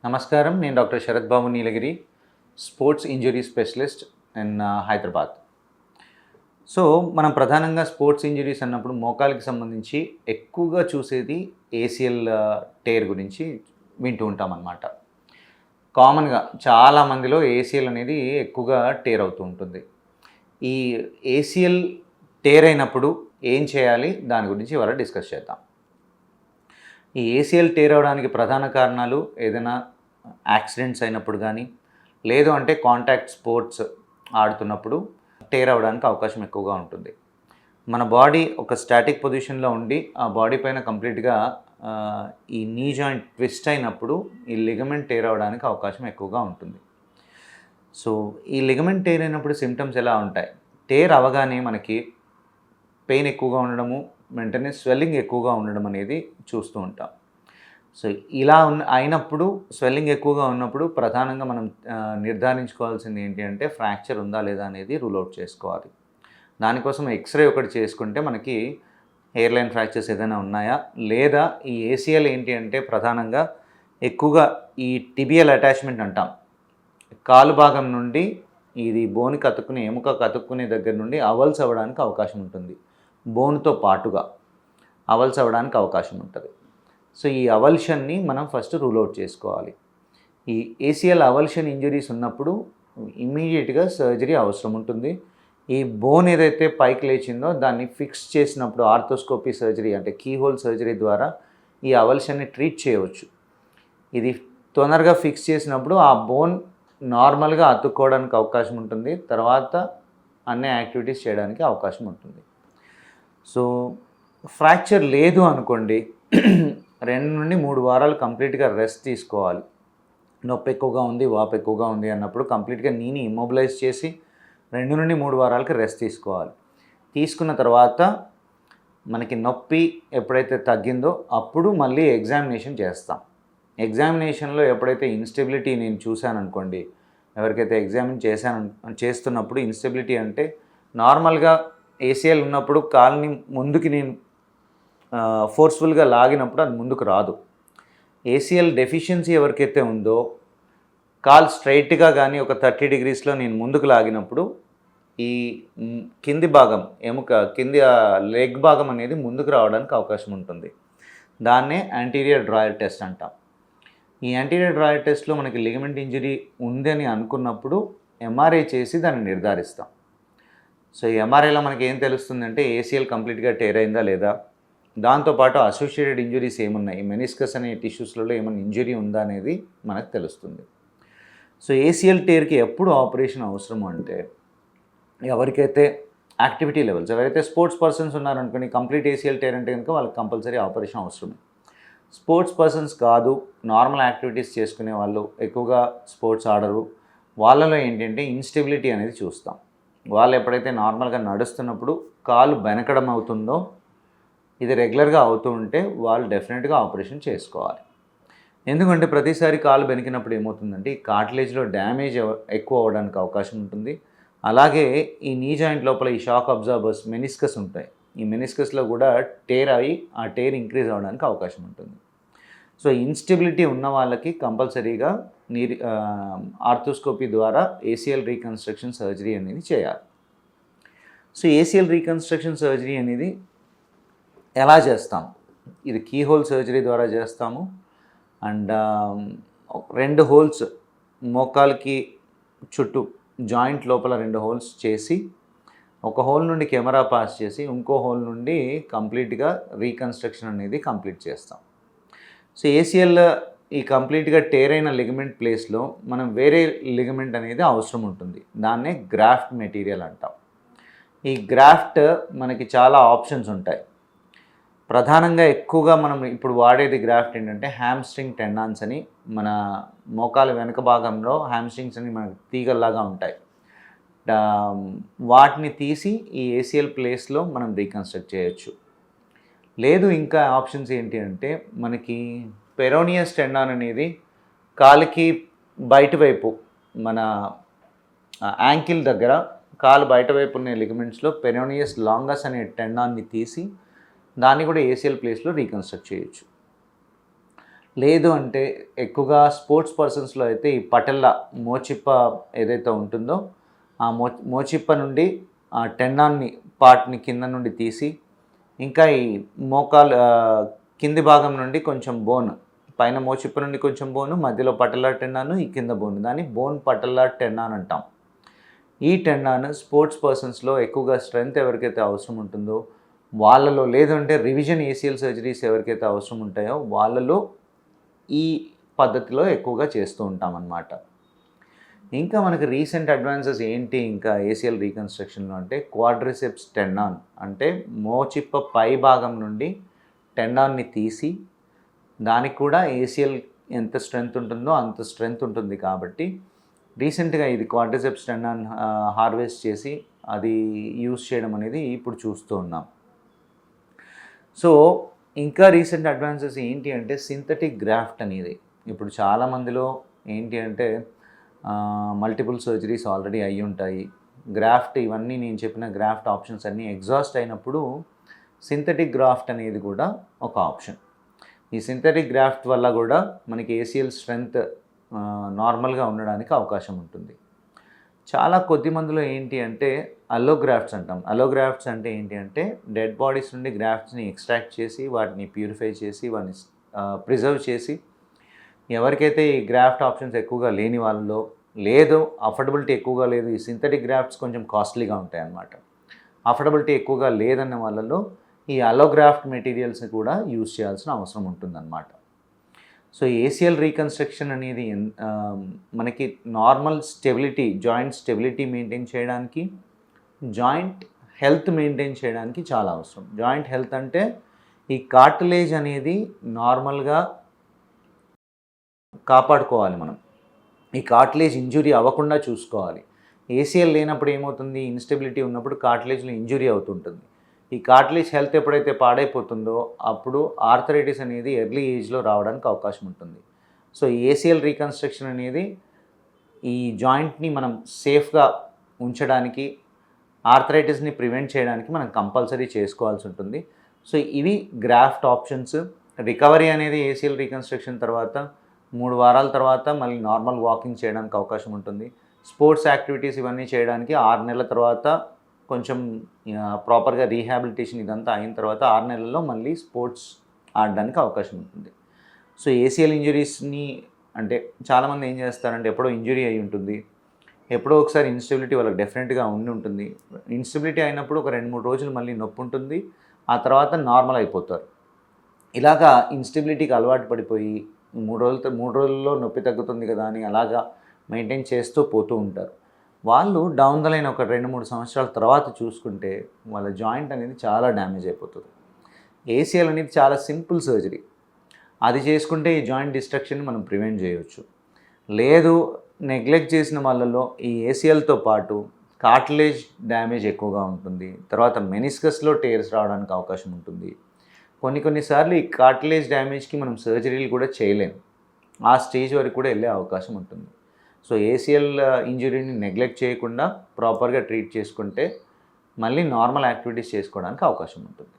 నమస్కారం. నేను doctor Sharath Babu Neelagiri, sports injury specialist in Hyderabad. So, మనం ప్రధానంగా స్పోర్ట్స్ ఇంజరీస్ అన్నప్పుడు మోకాలికి సంబంధించి ఎక్కువగా చూసేది ఏసీఎల్ టేర్ గురించి వింటూ ఉంటామన్నమాట. కామన్‌గా చాలా మందిలో ఏసీఎల్ అనేది ఎక్కువగా టేర్ అవుతూ ఉంటుంది. ఈ ఏసీఎల్ టేర్ అయినప్పుడు ఏం చేయాలి? దాని గురించి ఇవాళ డిస్కస్ చేద్దాం. ఈ ఏసీఎల్ టేర్ అవ్వడానికి ప్రధాన కారణాలు ఏదైనా యాక్సిడెంట్స్ అయినప్పుడు కానీ, లేదు అంటే కాంటాక్ట్ స్పోర్ట్స్ ఆడుతున్నప్పుడు టేర్ అవ్వడానికి అవకాశం ఎక్కువగా ఉంటుంది. మన బాడీ ఒక స్టాటిక్ పొజిషన్లో ఉండి ఆ బాడీ పైన కంప్లీట్గా ఈ నీ జాయింట్ ట్విస్ట్ అయినప్పుడు ఈ లిగమెంట్ టేర్ అవ్వడానికి అవకాశం ఎక్కువగా ఉంటుంది. సో, ఈ లిగమెంట్ టేర్ అయినప్పుడు సిమ్టమ్స్ ఎలా ఉంటాయి? టేర్ అవ్వగానే మనకి పెయిన్ ఎక్కువగా ఉండడము, వెంటనే స్వెల్లింగ్ ఎక్కువగా ఉండడం అనేది చూస్తూ ఉంటాం. సో, ఇలా అయినప్పుడు స్వెల్లింగ్ ఎక్కువగా ఉన్నప్పుడు ప్రధానంగా మనం నిర్ధారించుకోవాల్సింది ఏంటి అంటే ఫ్రాక్చర్ ఉందా లేదా అనేది రూల్ అవుట్ చేసుకోవాలి. దానికోసం ఎక్స్‌రే ఒకటి చేసుకుంటే మనకి హెయిర్ లైన్ ఫ్రాక్చర్స్ ఏదైనా ఉన్నాయా, లేదా ఈ ఏసీఎల్ ఏంటి అంటే ప్రధానంగా ఎక్కువగా ఈ టిబియల్ అటాచ్మెంట్ అంటాం. కాలు భాగం నుండి ఇది బోన్‌కి అతుక్కుని ఎముకకు అతుక్కునే దగ్గర నుండి అవల్స్ అవ్వడానికి అవకాశం ఉంటుంది. బోన్‌తో పాటుగా అవల్స్ అవ్వడానికి అవకాశం ఉంటుంది. సో, ఈ అవల్షన్ని మనం ఫస్ట్ రూల్ అవుట్ చేసుకోవాలి. ఈ ఏసీఎల్ అవల్షన్ ఇంజరీస్ ఉన్నప్పుడు ఇమ్మీడియట్‌గా సర్జరీ అవసరం ఉంటుంది. ఈ బోన్ ఏదైతే పైకి లేచిందో దాన్ని ఫిక్స్ చేసినప్పుడు ఆర్థోస్కోపీ సర్జరీ అంటే కీహోల్ సర్జరీ ద్వారా ఈ అవల్షన్ని ట్రీట్ చేయవచ్చు. ఇది తొందరగా ఫిక్స్ చేసినప్పుడు ఆ బోన్ నార్మల్గా అతుక్కోవడానికి అవకాశం ఉంటుంది. తర్వాత అన్ని యాక్టివిటీస్ చేయడానికి అవకాశం ఉంటుంది. సో, ఫ్రాక్చర్ లేదు అనుకోండి 2 నుండి 3 వారాలు కంప్లీట్‌గా రెస్ట్ తీసుకోవాలి. నొప్పి ఎక్కువగా ఉంది, వాపు ఎక్కువగా ఉంది అన్నప్పుడు కంప్లీట్‌గా నీని ఇమ్మొబిలైజ్ చేసి 2 నుండి 3 వారాలకి రెస్ట్ తీసుకోవాలి. తీసుకున్న తర్వాత మనకి నొప్పి ఎప్పుడైతే తగ్గిందో అప్పుడు మళ్ళీ ఎగ్జామినేషన్ చేస్తాం. ఎగ్జామినేషన్‌లో ఎప్పుడైతే ఇన్‌స్టెబిలిటీ నేను చూశాననుకోండి, ఎవరికైతే చేస్తున్నప్పుడు ఇన్‌స్టెబిలిటీ అంటే నార్మల్‌గా ఏసీఎల్ ఉన్నప్పుడు కాలుని ముందుకి నేను ఫోర్స్ఫుల్గా లాగినప్పుడు అది ముందుకు రాదు. ఏసీఎల్ డెఫిషియన్సీ ఎవరికైతే ఉందో కాలు స్ట్రైట్గా కానీ ఒక 30 డిగ్రీస్లో నేను ముందుకు లాగినప్పుడు ఈ కింది భాగం ఎముక కింది లెగ్ భాగం అనేది ముందుకు రావడానికి అవకాశం ఉంటుంది. దాన్నే యాంటీరియర్ డ్రాయర్ టెస్ట్ అంటాం. ఈ యాంటీరియర్ డ్రాయర్ టెస్ట్లో మనకి లిగమెంట్ ఇంజరీ ఉందని అనుకున్నప్పుడు ఎంఆర్ఐ చేసి దాన్ని నిర్ధారిస్తాం. సో, ఈ ఎంఆర్ఐలో మనకి ఏం తెలుస్తుందంటే ఏసీఎల్ కంప్లీట్గా టేర్ అయిందా లేదా, దాంతోపాటు అసోసియేటెడ్ ఇంజరీస్ ఏమున్నాయి, మెనిస్కస్ అనే టిష్యూస్లలో ఏమైనా ఇంజరీ ఉందా అనేది మనకు తెలుస్తుంది. సో, ఏసీఎల్ టేర్కి ఎప్పుడు ఆపరేషన్ అవసరము అంటే ఎవరికైతే యాక్టివిటీ లెవెల్స్ ఎవరైతే స్పోర్ట్స్ పర్సన్స్ ఉన్నారనుకోండి, కంప్లీట్ ఏసీఎల్ టేర్ అంటే కనుక వాళ్ళకి కంపల్సరీ ఆపరేషన్ అవసరమే. స్పోర్ట్స్ పర్సన్స్ కాదు, నార్మల్ యాక్టివిటీస్ చేసుకునే వాళ్ళు, ఎక్కువగా స్పోర్ట్స్ ఆడరు, వాళ్ళలో ఏంటంటే ఇన్స్టెబిలిటీ అనేది చూస్తాం. వాళ్ళు ఎప్పుడైతే నార్మల్గా నడుస్తున్నప్పుడు కాలు బెనకడం అవుతుందో ఇది రెగ్యులర్గా అవుతూ ఉంటే వాళ్ళు డెఫినెట్గా ఆపరేషన్ చేసుకోవాలి. ఎందుకంటే ప్రతిసారి కాలు బెనికినప్పుడు ఏమవుతుందంటే ఈ కార్టిలేజ్లో డ్యామేజ్ ఎక్కువ అవ్వడానికి అవకాశం ఉంటుంది. అలాగే ఈ నీ జాయింట్ లోపల ఈ షాక్ అబ్జార్బర్స్ మెనిస్కస్ ఉంటాయి. ఈ మెనిస్కస్లో కూడా టేర్ అయ్యి ఆ టేర్ ఇంక్రీజ్ అవ్వడానికి అవకాశం ఉంటుంది. సో, ఇన్స్టెబిలిటీ ఉన్న వాళ్ళకి కంపల్సరీగా ఆర్థోస్కోపీ ద్వారా ఏసీఎల్ రీకన్స్ట్రక్షన్ సర్జరీ అనేది చేయాలి. సో, ఏసీఎల్ రీకన్స్ట్రక్షన్ సర్జరీ అనేది ఎలా చేస్తాం? ఇది కీహోల్ సర్జరీ ద్వారా చేస్తాము. అండ్ 2 హోల్స్ మోకాలికి చుట్టూ జాయింట్ లోపల 2 హోల్స్ చేసి ఒక హోల్ నుండి కెమెరా పాస్ చేసి ఇంకో హోల్ నుండి కంప్లీట్గా రీకన్స్ట్రక్షన్ అనేది కంప్లీట్ చేస్తాం. సో, ఏసీఎల్ ఈ కంప్లీట్గా టేర్ అయిన లిగమెంట్ ప్లేస్లో మనం వేరే లిగమెంట్ అనేది అవసరం ఉంటుంది. దాన్నే గ్రాఫ్ట్ మెటీరియల్ అంటాం. ఈ గ్రాఫ్ట్ మనకి చాలా ఆప్షన్స్ ఉంటాయి. ప్రధానంగా ఎక్కువగా మనం ఇప్పుడు వాడేది గ్రాఫ్ట్ ఏంటంటే హ్యామ్స్ట్రింగ్ టెండాన్స్ అని, మన మోకాలు వెనుక భాగంలో హ్యామ్స్ట్రింగ్స్ అని మనకి తీగల్లాగా ఉంటాయి. వాటిని తీసి ఈ ఏసీఎల్ ప్లేస్లో మనం రీకన్స్ట్రక్ట్ చేయొచ్చు. లేదు ఇంకా ఆప్షన్స్ ఏంటి అంటే మనకి పెరోనియస్ టెండాన్ అనేది కాలికి బయట వైపు మన యాంకిల్ దగ్గర కాలు బయట వైపు ఉన్న లిగమెంట్స్లో పెరోనియస్ లాంగస్ అనే టెండాన్ని తీసి దాన్ని కూడా ఏసీఎల్ ప్లేస్లో రీకన్స్ట్రక్ట్ చేయొచ్చు. లేదు అంటే ఎక్కువగా స్పోర్ట్స్ పర్సన్స్లో అయితే ఈ పటెల్ల మోచిప్ప ఏదైతే ఉంటుందో ఆ మోచిప్ప నుండి ఆ టెండాన్ని పార్ట్ని కింద నుండి తీసి ఇంకా ఈ మోకాలు కింది భాగం నుండి కొంచెం బోన్, పైన మోచిప్ప నుండి కొంచెం బోను, మధ్యలో పటెల్లా టెండాను, ఈ కింద బోన్, దాన్ని బోన్ పటెల్లా టెండాన్ అంటాం. ఈ టెండాన్ స్పోర్ట్స్ పర్సన్స్లో ఎక్కువగా స్ట్రెంగ్త్ ఎవరికైతే అవసరం ఉంటుందో వాళ్ళలో, లేదంటే రివిజన్ ఏసీఎల్ సర్జరీస్ ఎవరికైతే అవసరం ఉంటాయో వాళ్ళలో ఈ పద్ధతిలో ఎక్కువగా చేస్తూ ఉంటామన్నమాట. ఇంకా మనకి రీసెంట్ అడ్వాన్సెస్ ఏంటి ఇంకా ఏసీఎల్ రీకన్స్ట్రక్షన్లో అంటే క్వాడ్రిసెప్స్ టెండాన్, అంటే మోచిప్ప పై భాగం నుండి టెండాన్ని తీసి దానికి కూడా ఏసీఎల్ ఎంత స్ట్రెంగ్త్ ఉంటుందో అంత స్ట్రెంగ్త్ ఉంటుంది కాబట్టి రీసెంట్గా ఇది క్వాడ్రిసెప్స్ టెండాన్ హార్వెస్ట్ చేసి అది యూస్ చేయడం అనేది ఇప్పుడు చూస్తూ ఉన్నాం. సో ఇంకా రీసెంట్ అడ్వాన్సెస్ ఏంటి అంటే సింథటిక్ గ్రాఫ్ట్ అనేది. ఇప్పుడు చాలామందిలో ఏంటి అంటే మల్టిపుల్ సర్జరీస్ ఆల్రెడీ అయ్యి ఉంటాయి. గ్రాఫ్ట్ ఇవన్నీ నేను చెప్పిన గ్రాఫ్ట్ ఆప్షన్స్ అన్నీ ఎగ్జాస్ట్ అయినప్పుడు సింథటిక్ గ్రాఫ్ట్ అనేది కూడా ఒక ఆప్షన్. ఈ సింథటిక్ గ్రాఫ్ట్ వల్ల కూడా మనకి ఏసీఎల్ స్ట్రెంగ్త్ నార్మల్గా ఉండడానికి అవకాశం ఉంటుంది. చాలా కొద్ది మందిలో ఏంటి అంటే అలోగ్రాఫ్ట్స్ అంటాం. అలోగ్రాఫ్ట్స్ అంటే ఏంటి అంటే డెడ్ బాడీస్ నుండి గ్రాఫ్ట్స్ని ఎక్స్ట్రాక్ట్ చేసి వాటిని ప్యూరిఫై చేసి వాటిని ప్రిజర్వ్ చేసి, ఎవరికైతే ఈ గ్రాఫ్ట్ ఆప్షన్స్ ఎక్కువగా లేని వాళ్ళలో, లేదు అఫోర్డబిలిటీ ఎక్కువగా లేదు, ఈ సింథటిక్ గ్రాఫ్ట్స్ కొంచెం కాస్ట్లీగా ఉంటాయి అన్నమాట, అఫోర్డబిలిటీ ఎక్కువగా లేదన్న వాళ్ళలో ఈ అలోగ్రాఫ్ట్ మెటీరియల్స్ని కూడా యూజ్ చేయాల్సిన అవసరం ఉంటుందన్నమాట. సో ఏసీఎల్ రీకన్స్ట్రక్షన్ అనేది మనకి normal stability, joint stability maintain చేయడానికి, జాయింట్ హెల్త్ మెయింటైన్ చేయడానికి చాలా అవసరం. జాయింట్ హెల్త్ అంటే ఈ కార్టిలేజ్ అనేది నార్మల్గా కాపాడుకోవాలి మనం, ఈ కార్టిలేజ్ ఇంజురీ అవ్వకుండా చూసుకోవాలి. ఏసీఎల్ లేనప్పుడు ఏమవుతుంది, ఇన్స్టెబిలిటీ ఉన్నప్పుడు కార్టిలేజ్లో ఇంజురీ అవుతుంటుంది. ఈ కార్టిలేజ్ హెల్త్ ఎప్పుడైతే పాడైపోతుందో అప్పుడు ఆర్థరైటిస్ అనేది ఎర్లీ ఏజ్లో రావడానికి అవకాశం ఉంటుంది. సో ఏసీఎల్ రీకన్స్ట్రక్షన్ అనేది ఈ జాయింట్ని మనం సేఫ్గా ఉంచడానికి, ఆర్థరైటిస్ని ప్రివెంట్ చేయడానికి మనం కంపల్సరీ చేసుకోవాల్సి ఉంటుంది. సో ఇవి గ్రాఫ్ట్ ఆప్షన్స్. రికవరీ అనేది ఏసీఎల్ రీకన్స్ట్రక్షన్ తర్వాత 3 వారాల తర్వాత మళ్ళీ నార్మల్ వాకింగ్ చేయడానికి అవకాశం ఉంటుంది. స్పోర్ట్స్ యాక్టివిటీస్ ఇవన్నీ చేయడానికి 6 నెలల తర్వాత కొంచెం ప్రాపర్గా రీహాబిలిటేషన్ ఇదంతా అయిన తర్వాత 6 నెలల్లో మళ్ళీ స్పోర్ట్స్ ఆడడానికి అవకాశం ఉంటుంది. సో ఏసీఎల్ ఇంజురీస్ని అంటే చాలామంది ఏం చేస్తారంటే ఎప్పుడో ఇంజురీ అయి ఉంటుంది, ఎప్పుడో ఒకసారి ఇన్స్టెబిలిటీ వాళ్ళకి డెఫినెట్గా ఉండి ఉంటుంది. ఇన్స్టెబిలిటీ అయినప్పుడు ఒక 2-3 రోజులు మళ్ళీ నొప్పి ఉంటుంది, ఆ తర్వాత నార్మల్ అయిపోతారు. ఇలాగా ఇన్స్టెబిలిటీకి అలవాటు పడిపోయి 3 రోజుల్లో నొప్పి తగ్గుతుంది కదా అని అలాగా మెయింటైన్ చేస్తూ పోతూ ఉంటారు. వాళ్ళు డౌన్ ద లైన్ ఒక 2-3 సంవత్సరాల తర్వాత చూసుకుంటే వాళ్ళ జాయింట్ అనేది చాలా డ్యామేజ్ అయిపోతుంది. ఏసీఎల్ అనేది చాలా సింపుల్ సర్జరీ, అది చేసుకుంటే ఈ జాయింట్ డిస్ట్రక్షన్ని మనం ప్రివెంట్ చేయవచ్చు. లేదు నెగ్లెక్ట్ చేసిన వాళ్ళలో ఈ ఏసీఎల్తో పాటు కార్టిలేజ్ డ్యామేజ్ ఎక్కువగా ఉంటుంది, తర్వాత మెనిస్కస్లో టేర్స్ రావడానికి అవకాశం ఉంటుంది. కొన్నిసార్లు ఈ కార్టిలేజ్ డ్యామేజ్కి మనం సర్జరీలు కూడా చేయలేము, ఆ స్టేజ్ వరకు కూడా వెళ్ళే అవకాశం ఉంటుంది. సో ఏసీఎల్ ఇంజురీని నెగ్లెక్ట్ చేయకుండా ప్రాపర్గా ట్రీట్ చేసుకుంటే మళ్ళీ నార్మల్ యాక్టివిటీస్ చేసుకోవడానికి అవకాశం ఉంటుంది.